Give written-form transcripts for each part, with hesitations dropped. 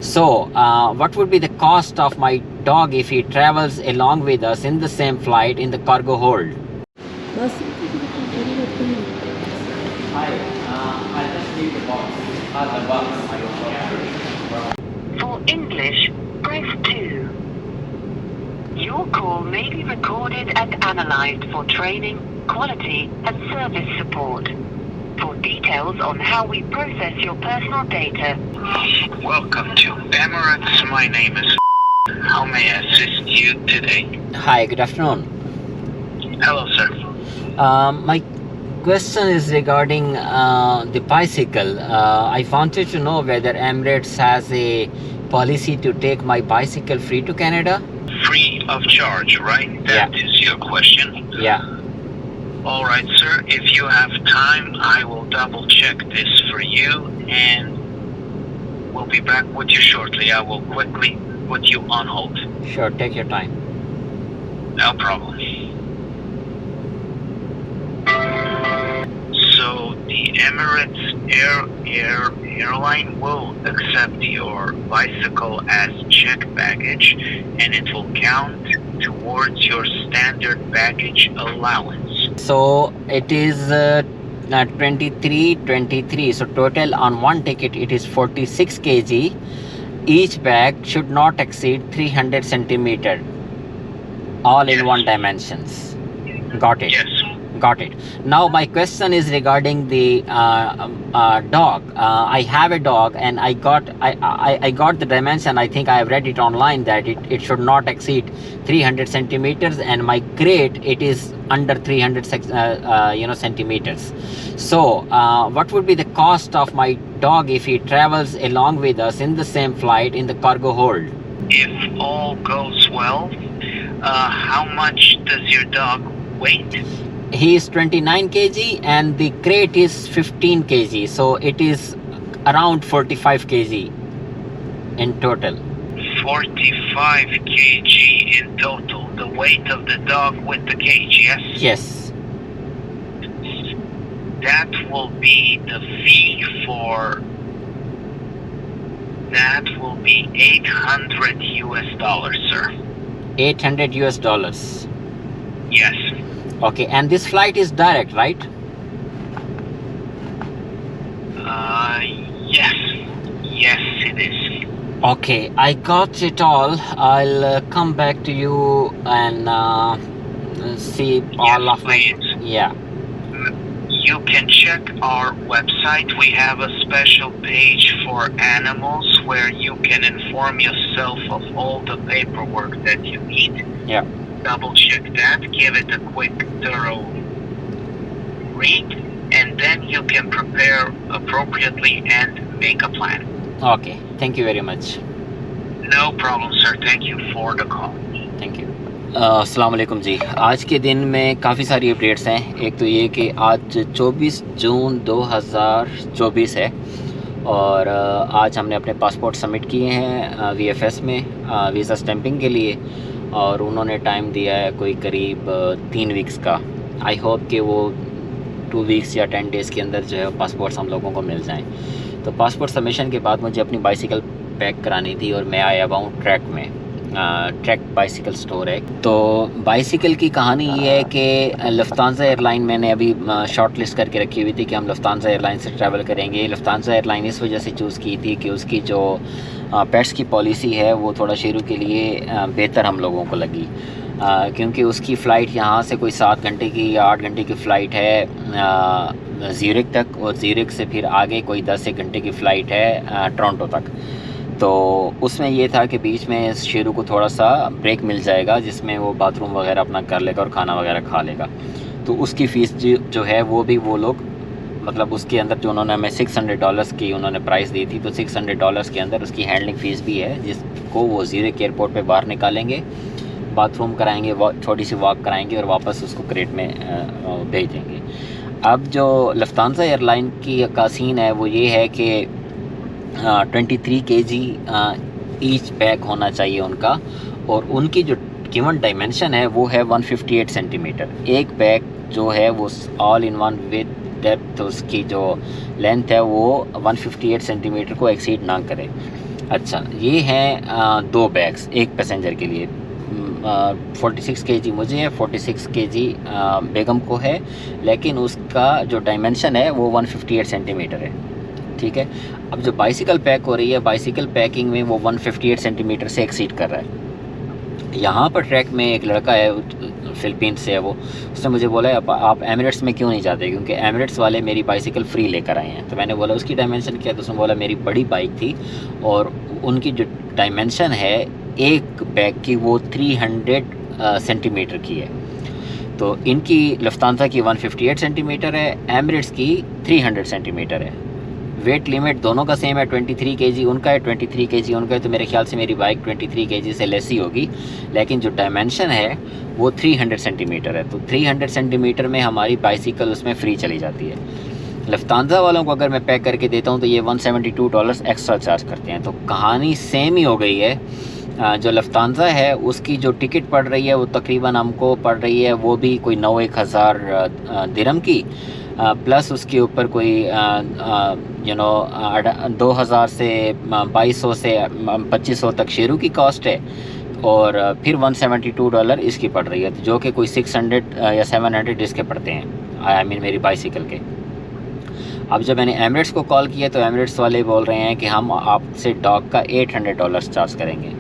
So what would be the cost of my dog if he travels along with us in the same flight in the cargo hold? बस Hi, I just need the box. The box. For English, press 2. Your call may be recorded and analyzed for training, quality, and service support. For details on how we process your personal data. Welcome to Emirates. My name is. How may I assist you today? Hi, good afternoon. Hello, sir. My question is regarding the bicycle. I wanted to know whether Emirates has a policy to take my bicycle free to Canada. Free of charge, right? That is your question. Yeah. All right, sir. If you have time, I will double check this for you, and we'll be back with you shortly. I will quickly put you on hold. Sure, take your time. No problem. So the Emirates airline will accept your bicycle as checked baggage, and it will count towards your standard baggage allowance. So it is 23. So total on one ticket it is 46 kg. Each bag should not exceed 300 centimeter. All in one dimensions. Got it. Yes. Got it. Now my question is regarding the dog. I have a dog, and I got the dimension. I think I have read it online that it should not exceed 300 centimeters, and my crate it is under 300 centimeters. So what would be the cost of my dog if he travels along with us in the same flight in the cargo hold? If all goes well, how much does your dog weight? He is 29 kg and the crate is 15 kg. So it is around 45 kg in total. 45 kg in total. The weight of the dog with the cage, yes? Yes. That will be the fee for... That will be $800 US, sir. $800 US. Yes. Okay, and this flight is direct, right? Yes. Yes, it is. Okay, I got it all. I'll come back to you and see all Yes, of my... please. Yeah. You can check our website. We have a special page for animals where you can inform yourself of all the paperwork that you need. Yeah. Double check that, give it a quick, thorough read, and then you can prepare appropriately and make a plan. Okay, thank you very much. No problem, sir. Thank you for the call. Thank you. अस्सलाम वालेकुम जी। आज के दिन में काफ़ी सारी updates हैं। एक तो ये कि आज 24 जून 2024 है और आज हमने अपने पासपोर्ट सबमिट किए हैं VFS में वीज़ा स्टैंपिंग के लिए, और उन्होंने टाइम दिया है कोई करीब 3 वीक्स का। आई होप कि वो 2 वीक्स या 10 डेज़ के अंदर जो है पासपोर्ट्स हम लोगों को मिल जाएं। तो पासपोर्ट सबमिशन के बाद मुझे अपनी बाइसिकल पैक करानी थी और मैं आया हुआ हूँ ट्रैक में। ट्रैक बाइसिकल स्टोर है। तो बाइसिकल की कहानी ये है कि लफ्तांसा एयरलाइन मैंने अभी शॉर्ट लिस्ट करके रखी हुई थी कि हम लफ्तांसा एयरलाइन से ट्रैवल करेंगे। लफ्तांसा एयरलाइन इस वजह से चूज़ की थी कि उसकी जो पेट्स की पॉलिसी है वो थोड़ा शुरू के लिए बेहतर हम लोगों को लगी, क्योंकि उसकी फ़्लाइट यहाँ से कोई 7 घंटे की या 8 घंटे की फ़्लाइट है ज़्यूरिख तक, और ज़्यूरिख से फिर आगे कोई 10 घंटे की फ़्लाइट है टोरंटो तक। तो उसमें ये था कि बीच में शेरू को थोड़ा सा ब्रेक मिल जाएगा जिसमें वो बाथरूम वगैरह अपना कर लेगा और खाना वगैरह खा लेगा। तो उसकी फ़ीस जो है वो भी वो लोग मतलब उसके अंदर जो उन्होंने हमें $600 की उन्होंने प्राइस दी थी, तो $600 के अंदर उसकी हैंडलिंग फ़ीस भी है जिसको वो ज़्यूरिख एयरपोर्ट पे बाहर निकालेंगे, बाथरूम कराएंगे, छोटी सी वॉक कराएंगे और वापस उसको क्रेट में भेज देंगे। अब जो लफ्तांसा एयरलाइन की का सीन है वो ये है कि 23 kg ईच बैग होना चाहिए उनका, और उनकी जो गिवन डायमेंशन है वो है 158 सेंटीमीटर। एक बैग जो है वो all in one with depth, उसकी जो लेंथ है वो 158 सेंटीमीटर को एक्सीड ना करे। अच्छा, ये हैं 2 बैग्स एक पैसेंजर के लिए। 46 केजी मुझे है, 46 केजी बेगम को है, लेकिन उसका जो डायमेंशन है वो 158 सेंटीमीटर है। ठीक है, अब जो बाइसिकल पैक हो रही है, बाइसिकल पैकिंग में वो 158 सेंटीमीटर से एक्सीड कर रहा है। यहाँ पर ट्रैक में एक लड़का है, फ़िलिपींस से है वो, उसने मुझे बोला आप एमिरेट्स में क्यों नहीं जाते, क्योंकि एमिरेट्स वाले मेरी बाइसिकल फ्री लेकर आए हैं। तो मैंने बोला उसकी डायमेंशन क्या है, तो उसने बोला मेरी बड़ी बाइक थी और उनकी जो डायमेंशन है एक बैग की वो 300 सेंटीमीटर की है। तो इनकी लफ्तांसा की 158 सेंटीमीटर है, एमिरेट्स की 300 सेंटीमीटर है। वेट लिमिट दोनों का सेम है, 23 केजी उनका है, 23 केजी उनका है। तो मेरे ख्याल से मेरी बाइक 23 केजी से लेस ही होगी, लेकिन जो डायमेंशन है वो 300 सेंटीमीटर है। तो 300 सेंटीमीटर में हमारी बाइसिकल उसमें फ्री चली जाती है। लफ्तांसा वालों को अगर मैं पैक करके देता हूँ तो ये $172 एक्स्ट्रा चार्ज करते हैं। तो कहानी सेम ही हो गई है। जो लफ्तांसा है उसकी जो टिकट पड़ रही है वो तकरीबन हमको पड़ रही है वो भी कोई 9-1000 दिरहम की, प्लस उसके ऊपर कोई 2000 से 2200 से 2500 तक शेरू की कॉस्ट है, और फिर $172 इसकी पड़ रही है, जो कि कोई 600 या 700 इसके पड़ते हैं, आई मीन मेरी बाइसिकल के। अब जब मैंने एमिरेट्स को कॉल किया तो एमिरेट्स वाले बोल रहे हैं कि हम आपसे डॉग का $800 चार्ज करेंगे,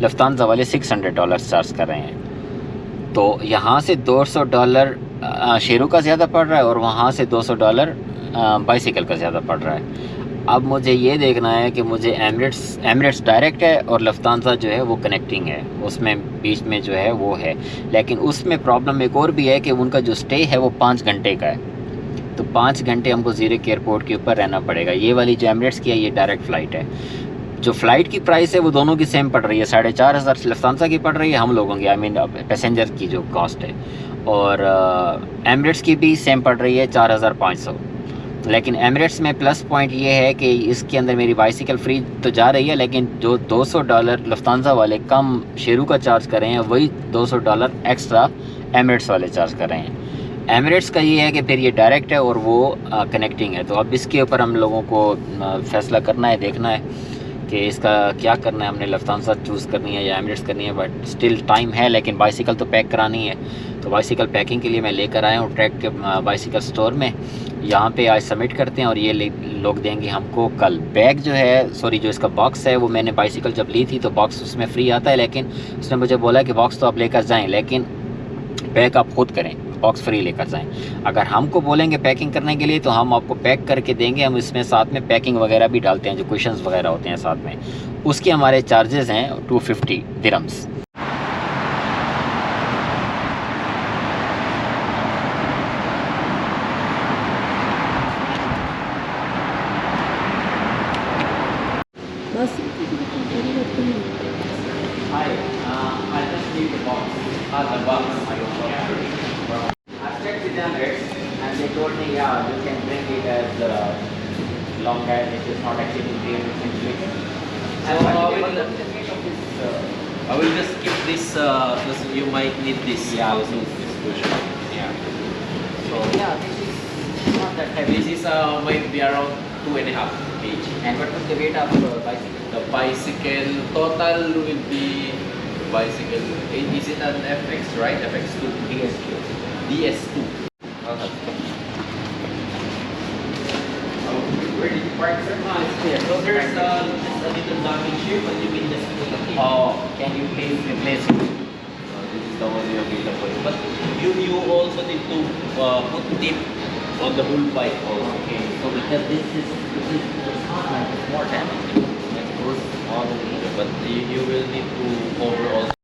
लफ्तांसा वाले $600 चार्ज कर रहे हैं। तो यहाँ से $200 शेरू का ज़्यादा पड़ रहा है और वहाँ से $200 बाइसिकल का ज़्यादा पड़ रहा है। अब मुझे ये देखना है कि मुझे एमिरेट्स डायरेक्ट है और लफ्तांसा जो है वो कनेक्टिंग है, उसमें बीच में जो है वो है, लेकिन उसमें प्रॉब्लम एक और भी है कि उनका जो स्टे है वो 5 घंटे का है। तो 5 घंटे हमको ज़ीरिक एयरपोर्ट के ऊपर रहना पड़ेगा। ये वाली जो एमिरेट्स की है ये डायरेक्ट फ़्लाइट है। जो फ़्लाइट की प्राइस है वो दोनों की सेम पड़ रही है, 4500 लफ्तांसा की पड़ रही है, हम लोगों की आई मीन पैसेंजर की जो कॉस्ट है, और एमिरेट्स की भी सेम पड़ रही है 4500। लेकिन एमिरेट्स में प्लस पॉइंट ये है कि इसके अंदर मेरी बाइसिकल फ्री तो जा रही है, लेकिन जो $200 लफ्तांसा वाले कम शेरू का चार्ज कर रहे हैं वही $200 एक्स्ट्रा एमिरेट्स वाले चार्ज कर रहे हैं। एमिरेट्स का ये है कि फिर ये डायरेक्ट है और वो कनेक्टिंग है। तो अब इसके ऊपर हम लोगों को फ़ैसला करना है, देखना है कि इसका क्या करना है, हमने लफ्तांसा चूज़ करनी है या एमिरेट्स करनी है। बट स्टिल टाइम है, लेकिन बाइसिकल तो पैक करानी है। तो बाइसिकल पैकिंग के लिए मैं लेकर आया हूँ ट्रैक के बाइसिकल स्टोर में। यहाँ पे आज सबमिट करते हैं और ये लोग देंगे हमको कल। बैग जो है, सॉरी, जो इसका बॉक्स है वो मैंने बाइसिकल जब ली थी तो बॉक्स उसमें फ्री आता है, लेकिन उसने मुझे बोला कि बॉक्स तो आप लेकर जाएँ, लेकिन पैक आप खुद करें, बॉक्स फ्री लेकर जाएं। अगर हमको बोलेंगे पैकिंग करने के लिए तो हम आपको पैक करके देंगे, हम इसमें साथ में पैकिंग वगैरह भी डालते हैं, जो क्वेश्चंस वगैरह होते हैं साथ में, उसके हमारे चार्जेस हैं 250 dirhams. And they told me, yeah, you can bring it as long as it is not exceeding 300 centimeters. I will just skip this because you might need this. Yeah, also, this cushion. Yeah. So yeah, this is not that heavy. this is might be around 2.5 kg. And what was the weight of bicycle? The bicycle total will be bicycle. Is it an FX, right? FX2. DSQ. DS2. Where did you park, sir? It's here. So there's just a little damage here, but you can just put a key. Oh, can you please replace it? This is the only available. But you also need to put tip on the whole bike also. Okay, so because this is not like it's more damage. It goes all the way. But you will need to cover also